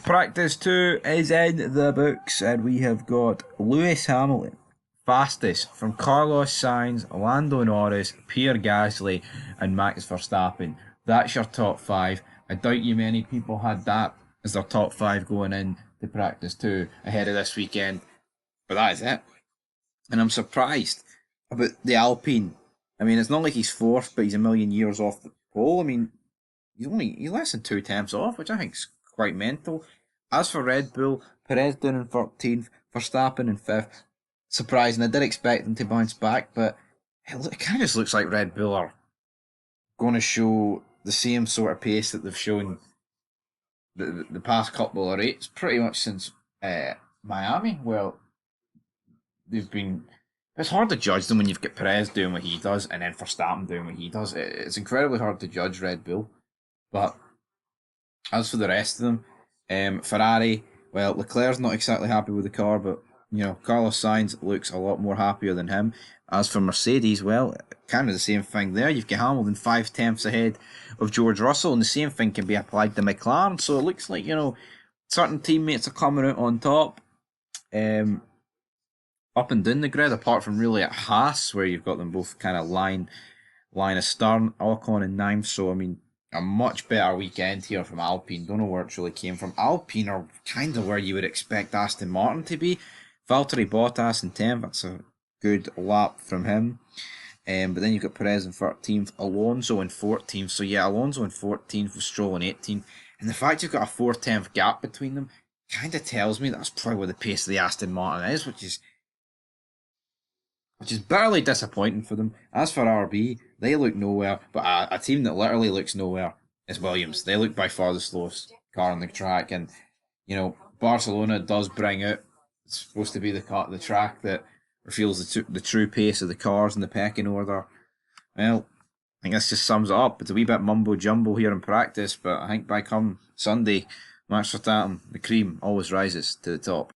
Practice 2 is in the books, and we have got Lewis Hamilton, fastest from Carlos Sainz, Lando Norris, Pierre Gasly, and Max Verstappen. That's your top 5. I doubt you many people had that as their top 5 going in to Practice 2 ahead of this weekend, but that is it. And I'm surprised about the Alpine. I mean, it's not like he's fourth, but he's a million years off the pole. I mean, he's less than 2 tenths off, which I think is quite mental. As for Red Bull, Perez down in 13th, Verstappen in 5th. Surprising, I did expect them to bounce back, but it kind of just looks like Red Bull are going to show the same sort of pace that they've shown the past couple of races, pretty much since Miami. Well, they've been. It's hard to judge them when you've got Perez doing what he does and then Verstappen doing what he does. It's incredibly hard to judge Red Bull. But as for the rest of them, Ferrari, well, Leclerc's not exactly happy with the car, but Carlos Sainz looks a lot more happier than him. As for Mercedes, well, kind of the same thing there. You've got Hamilton 5 tenths ahead of George Russell, and the same thing can be applied to McLaren. So it looks like certain teammates are coming out on top. Up and down the grid, apart from really at Haas, where you've got them both kind of line astern, Ocon in 9th. So I mean, a much better weekend here from Alpine. Don't know where it really came from. Alpine are kind of where you would expect Aston Martin to be. Valtteri Bottas in 10th. That's a good lap from him. But then you've got Perez in 13th, Alonso in 14th. So yeah, Alonso in 14th with Stroll in 18th. And the fact you've got a 4 tenth gap between them kind of tells me that's probably where the pace of the Aston Martin is, which is bitterly disappointing for them. As for RB, they look nowhere, but a team that literally looks nowhere is Williams. They look by far the slowest car on the track, and Barcelona does bring out. It's supposed to be the track that reveals the true pace of the cars in the pecking order. Well, I think this just sums it up. It's a wee bit mumbo jumbo here in practice, but I think by come Sunday, Max Verstappen, the cream always rises to the top.